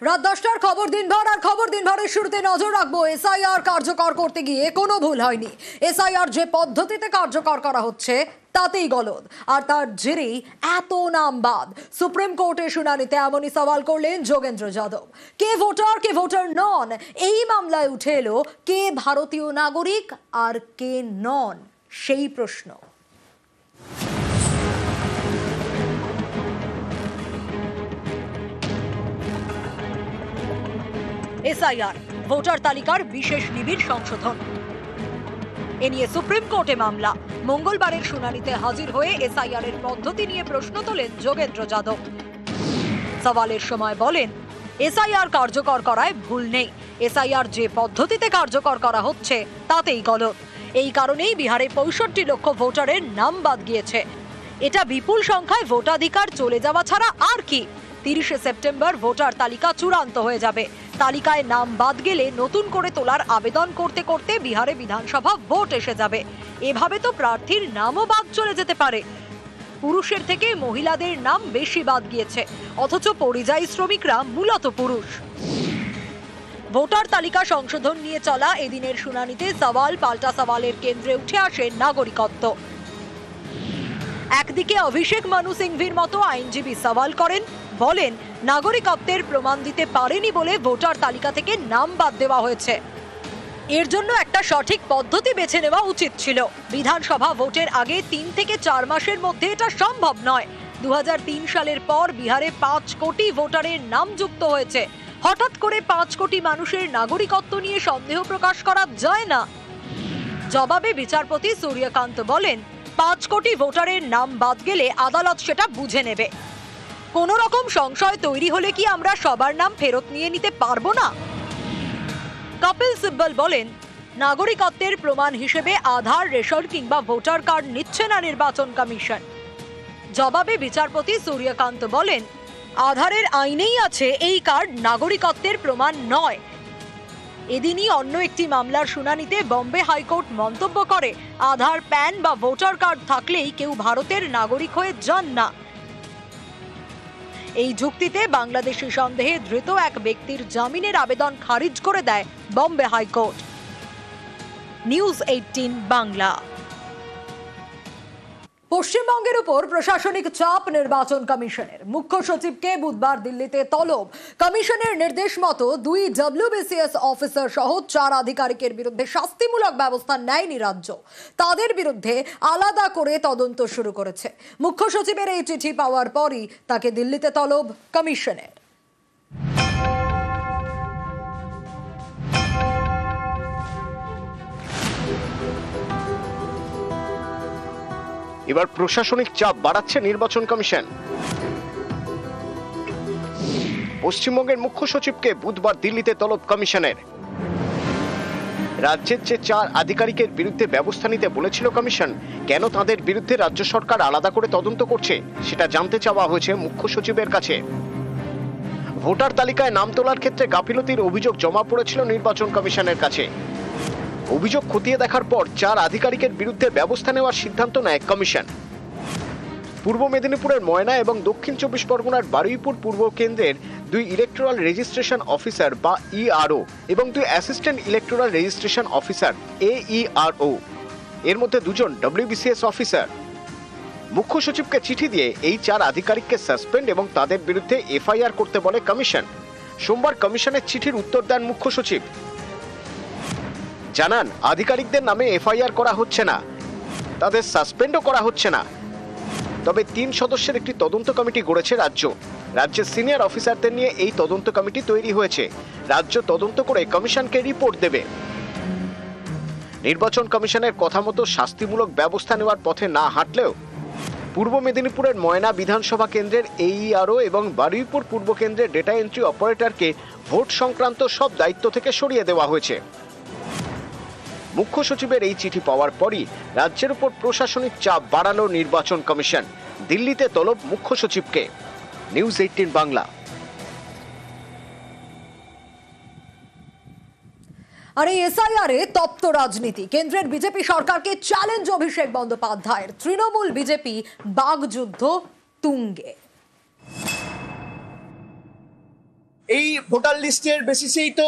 রাত 10টার খবর দিনভর আর খবর দিনভরের শুরুতে নজর রাখবো এসআইআর কার্যকর করতে গিয়ে কোনো ভুল হয়নি। এসআইআর যে পদ্ধতিতে কার্যকর করা হচ্ছে তাতেই গলদ, আর তার জেরেই এত নাম বাদ। সুপ্রিম কোর্টে শুনানিতে এমনই সওয়াল করলেন যোগেন্দ্র যাদব। কে ভোটার নন, এই মামলায় উঠে এলো কে ভারতীয় নাগরিক আর কে নন সেই প্রশ্ন। এসআইআর ভোটার তালিকার বিশেষ নিবিড় সংশোধন, এ নিয়ে সুপ্রিম কোর্টে মামলা। মঙ্গলবারের শুনানিতে হাজির হয়ে এসআইআর এর পদ্ধতি নিয়ে প্রশ্ন তোলেন যোগেন্দ্র যাদব। সওয়ালের সময় বলেন, এসআইআর কার্যকর করায় ভুল নেই, এসআইআর যে পদ্ধতিতে কার্যকর করা হচ্ছে তাতেই গলদ। এই কারণেই বিহারে 65 লক্ষ ভোটারের নাম বাদ গিয়েছে। এটা বিপুল সংখ্যায় ভোটাধিকার চলে যাওয়া ছাড়া আর কি। 30 সেপ্টেম্বর ভোটার তালিকা চূড়ান্ত হয়ে যাবে। তালিকায় নাম বাদ গেলে নতুন করে তোলার আবেদন করতে করতে বিহারে বিধানসভা ভোট এসে যাবে। এভাবে তো প্রার্থীর নামও বাদ চলে যেতে পারে। পুরুষের থেকে মহিলাদের নাম বেশি বাদ গিয়েছে, অথচ পরিযায়ী শ্রমিকরা মূলত পুরুষ। ভোটার তালিকা সংশোধন নিয়ে চলা এদিনের শুনানিতে সওয়াল পাল্টা সওয়ালের কেন্দ্রে উঠে আসে নাগরিকত্ব। একদিকে অভিষেক মানু সিংভির মতো আইনজীবী সওয়াল করেন, বলেন নাগরিকত্বের প্রমাণ দিতে পারেনি বলে ভোটার তালিকা থেকে নাম বাদ দেওয়া হয়েছে। এর জন্য একটা সঠিক পদ্ধতি বেছে নেওয়া উচিত ছিল। বিধানসভা ভোটের আগে 3 থেকে 4 মাসের মধ্যে এটা সম্ভব নয়। 2003 সালের পর বিহারে 5 কোটি ভোটারের নাম যুক্ত হয়েছে। হঠাৎ করে 5 কোটি মানুষের নাগরিকত্ব নিয়ে সন্দেহ প্রকাশ করা যায় না। জবাবে বিচারপতি সূর্যকান্ত বলেন, 5 কোটি ভোটারের নাম বাদ গেলে আদালত সেটা বুঝে নেবে। কোন রকম সংশয় তৈরি হলে কি আমরা সবার নাম ফেরত নিয়ে নিতে পারবো না? কপিল সিব্বল বলেন, নাগরিকত্বের প্রমাণ হিসেবে আধার, রেশন কিংবা ভোটার কার্ড নিচ্ছে না নির্বাচন কমিশন। জবাবে বিচারপতি সূর্যকান্ত বলেন, আধারের আইনেই আছে এই কার্ড নাগরিকত্বের প্রমাণ নয়। এদিনই অন্য একটি মামলার শুনানিতে বম্বে হাইকোর্ট মন্তব্য করে, আধার, প্যান বা ভোটার কার্ড থাকলেই কেউ ভারতের নাগরিক হয়ে যান না। এই যুক্তিতে বাংলাদেশি সন্দেহে ধৃত এক ব্যক্তির জামিনের আবেদন খারিজ করে দেয় বম্বে হাইকোর্ট। নিউজ 18 বাংলা। পশ্চিমবঙ্গের উপর প্রশাসনিক চাপ নির্বাচন কমিশনের। মুখ্য সচিবকে বুধবার দিল্লিতে তলব। কমিশনের নির্দেশ মতো 2 WBCS অফিসার সহ 4 আধিকারিকের বিরুদ্ধে শাস্তিমূলক ব্যবস্থা নেয়নি রাজ্য। তাদের বিরুদ্ধে আলাদা করে তদন্ত শুরু করেছে। মুখ্য সচিবের এই চিঠি পাওয়ার পরই তাকে দিল্লিতে তলব কমিশনের। এবার প্রশাসনিক চাপ বাড়াচ্ছে নির্বাচন কমিশন। পশ্চিমবঙ্গের মুখ্য সচিবকে বুধবার দিল্লিতে তলব কমিশনের। রাজ্যের যে 4 আধিকারিকের বিরুদ্ধে ব্যবস্থা নিতে বলেছিল কমিশন, কেন তাদের বিরুদ্ধে রাজ্য সরকার আলাদা করে তদন্ত করছে সেটা জানতে চাওয়া হয়েছে মুখ্য সচিবের কাছে। ভোটার তালিকায় নাম তোলার ক্ষেত্রে গাফিলতির অভিযোগ জমা পড়েছিল নির্বাচন কমিশনের কাছে। অভিযোগ খতিয়ে দেখার পর 4 আধিকারিকের বিরুদ্ধে ব্যবস্থা নেওয়ার সিদ্ধান্ত নেয় কমিশন। পূর্ব মেদিনীপুরের ময়না এবং দক্ষিণ 24 পরগনার বারুইপুর পূর্ব কেন্দ্রের 2 ইলেকটোরাল রেজিস্ট্রেশন অফিসার বা ইআরও এবং 2 assistant electoral registration officer AERO, এর মধ্যে 2 জন WBCS অফিসার। মুখ্য সচিবকে চিঠি দিয়ে এই 4 আধিকারিককে সাসপেন্ড এবং তাদের বিরুদ্ধে FIR করতে বলে কমিশন। সোমবার কমিশনের চিঠির উত্তর দেন মুখ্য সচিব। জানান, আধিকারিকদের নামে FIR করা হচ্ছে না, তাদের সাসপেন্ডও করা হচ্ছে না। তবে 3 সদস্যের একটি তদন্ত কমিটি গড়েছে রাজ্য। রাজ্যের সিনিয়র অফিসারদের নিয়ে এই তদন্ত কমিটি তৈরি হয়েছে। রাজ্য তদন্ত করে কমিশনকে রিপোর্ট দেবে। নির্বাচন কমিশনের কথা মতো শাস্তিমূলক ব্যবস্থা নেওয়ার পথে না হাঁটলেও পূর্ব মেদিনীপুরের ময়না বিধানসভা কেন্দ্রের AERO এবং বারুইপুর পূর্ব কেন্দ্রের ডেটা এন্ট্রি অপারেটরকে ভোট সংক্রান্ত সব দায়িত্ব থেকে সরিয়ে দেওয়া হয়েছে। মুখ্য সচিবের এই চিঠি পাওয়ার পরই রাজ্যের উপর প্রশাসনিক চাপ বাড়ালো নির্বাচন কমিশন। দিল্লিতে তলব মুখ্য সচিবকে। নিউজ 18 বাংলা। আর এই এসআইআরে তপ্ত রাজনীতি। কেন্দ্রের বিজেপি সরকারকে চ্যালেঞ্জ অভিষেক বন্দ্যোপাধ্যায়ের। তৃণমূল বিজেপি বাগযুদ্ধ তুঙ্গে। এই ভোটার লিস্টের বেসিসেই তো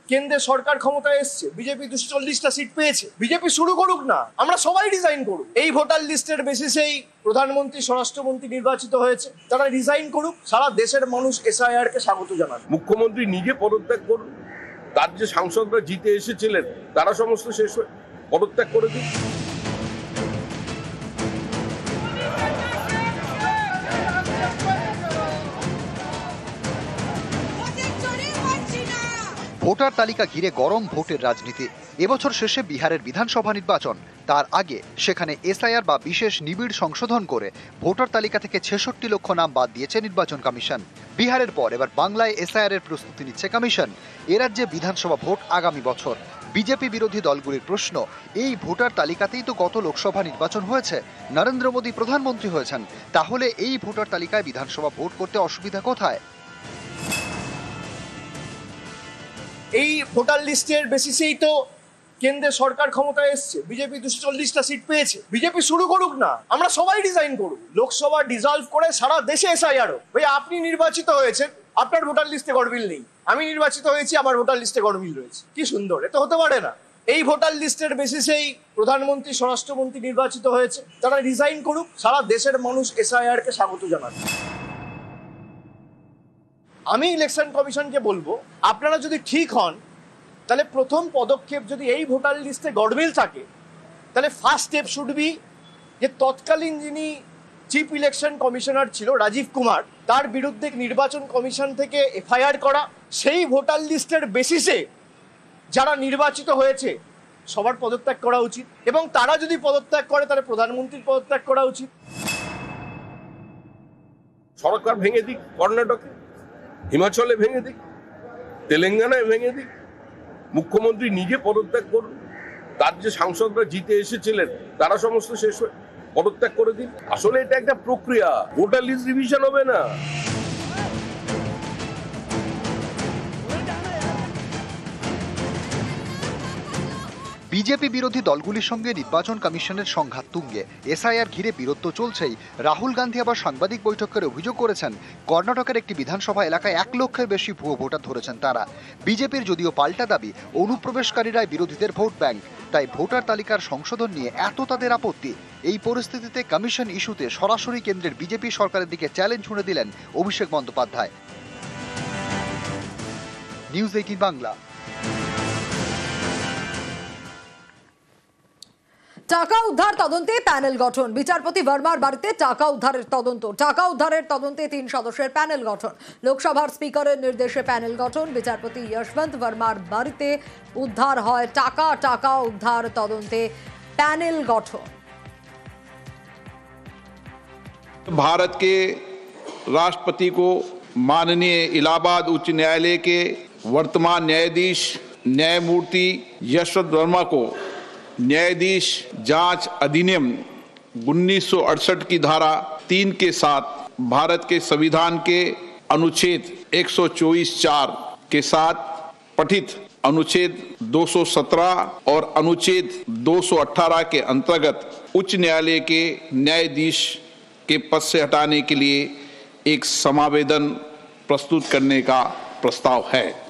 কেন্দ্রে সরকার ক্ষমতায় এসছে, বিজেপি 240টা সিট পেয়েছে। বিজেপি শুরু করুক না, আমরা সবাই রিজাইন করুক। এই ভোটার লিস্টের বেসিসেই প্রধানমন্ত্রী, স্বরাষ্ট্রমন্ত্রী নির্বাচিত হয়েছে, তারা রিজাইন করুক। সারা দেশের মানুষ এসআইআর কে স্বাগত জানান। মুখ্যমন্ত্রী নিজে পদত্যাগ করুন, তার যে সাংসদরা জিতে এসেছিলেন তারা সমস্ত শেষ হয়ে পদত্যাগ করে দিন। ভোটার তালিকা ঘিরে গরম ভোটের রাজনীতি। এবছর শেষে বিহারের বিধানসভা নির্বাচন, তার আগে সেখানে এসআইআর বা বিশেষ নিবিড় সংশোধন করে ভোটার তালিকা থেকে 66 লক্ষ নাম বাদ দিয়েছে নির্বাচন কমিশন। বিহারের পর এবার বাংলায় এসআইআর এর প্রস্তুতি নিচ্ছে কমিশন। এ রাজ্যে বিধানসভা ভোট আগামী বছর। বিজেপি বিরোধী দলগুলির প্রশ্ন, এই ভোটার তালিকাতেই তো গত লোকসভা নির্বাচন হয়েছে, নরেন্দ্র মোদী প্রধানমন্ত্রী হয়েছেন, তাহলে এই ভোটার তালিকায় বিধানসভা ভোট করতে অসুবিধা কোথায়? এই ভোটার লিস্টের বেসিসেই তো কেন্দ্রে সরকার ক্ষমতায় এসছে, বিজেপি 240টা সিট পেয়েছে। বিজেপি শুরু করুক না, আমরা সবাই রিজাইন করুক। লোকসভা ডিসলভ করে সারা দেশে এসআইআর হোক। ভাই, আপনি নির্বাচিত হয়েছেন, আপনার ভোটার লিস্টে গড়মিল নেই। আমি নির্বাচিত হয়েছি, আমার ভোটার লিস্টে গড়মিল রয়েছে। কি সুন্দর, এটা হতে পারে না। এই ভোটার লিস্টের বেসিসেই প্রধানমন্ত্রী, স্বরাষ্ট্রমন্ত্রী নির্বাচিত হয়েছে, তারা রিজাইন করুক। সারা দেশের মানুষ এসআইআর কে স্বাগত জানান। আমি ইলেকশন কমিশনকে বলবো, আপনারা যদি ঠিক হন, তাহলে প্রথম পদক্ষেপ, যদি এই ভোটার লিস্টে গড়মিল থাকে, তাহলে ফার্স্ট স্টেপ শুড বি যে তৎকালীন যিনি চিফ ইলেকশন কমিশনার ছিল রাজীব কুমার, তার বিরুদ্ধে নির্বাচন কমিশন থেকে এফআইআর করা। সেই ভোটার লিস্টের বেসিসে যারা নির্বাচিত হয়েছে সবার পদত্যাগ করা উচিত, এবং তারা যদি পদত্যাগ করে তাহলে প্রধানমন্ত্রীর পদত্যাগ করা উচিত। সরকার ভেঙে দিক, কর্ণাটকে, হিমাচলে ভেঙে দিক, তেলেঙ্গানায় ভেঙে দিক। মুখ্যমন্ত্রী নিজে পদত্যাগ করুন, তার যে সাংসদরা জিতে এসেছিলেন তারা সমস্ত শেষ হয়ে পদত্যাগ করে দিন। আসলে এটা একটা প্রক্রিয়া, ভোটার লিস্ট রিভিশন হবে না। বিজেপি বিরোধী দলগুলির সঙ্গে নির্বাচন কমিশনের সংঘাত তুঙ্গে। এসআইআর ঘিরে বিরোধ তো চলছেই। রাহুল গান্ধী আবার সাংবাদিক বৈঠক করে অভিযোগ করেছেন, কর্ণাটকের একটি বিধানসভা এলাকায় 1 লক্ষের বেশি ভুয়ো ভোটার ধরেছেন তারা। বিজেপির যদিও পাল্টা দাবি, অনুপ্রবেশকারীরাই বিরোধীদের ভোট ব্যাংক, তাই ভোটার তালিকার সংশোধন নিয়ে এত তাদের আপত্তি। এই পরিস্থিতিতে কমিশন ইস্যুতে সরাসরি কেন্দ্রের বিজেপি সরকারের দিকে চ্যালেঞ্জ ছুঁড়ে দিলেন অভিষেক বন্দ্যোপাধ্যায়। নিউজ 18 বাংলা। টাকা উদ্ধার তদন্তে প্যানেল গঠন। বিচারপতি বর্মার বাড়িতে টাকা উদ্ধারের তদন্ত। টাকা উদ্ধারের তদন্তে 3 সদস্যের প্যানেল গঠন। লোকসভার স্পিকারের নির্দেশে প্যানেল গঠন। বিচারপতি যশবন্ত বর্মার বাড়িতে উদ্ধার হয় টাকা। টাকা উদ্ধার তদন্তে প্যানেল গঠন। भारत के राष्ट्रपति को माननीय इलाहाबाद उच्च न्यायालय के वर्तमान न्यायाधीश न्यायमूर्ति यशवंत वर्मा को न्यायाधीश जांच अधिनियम 1968 की धारा 3 के साथ भारत के संविधान के अनुच्छेद 124(4) के साथ पठित अनुच्छेद 217 और अनुच्छेद 218 के अंतर्गत उच्च न्यायालय के न्यायाधीश के पद से हटाने के लिए एक समावेदन प्रस्तुत करने का प्रस्ताव है।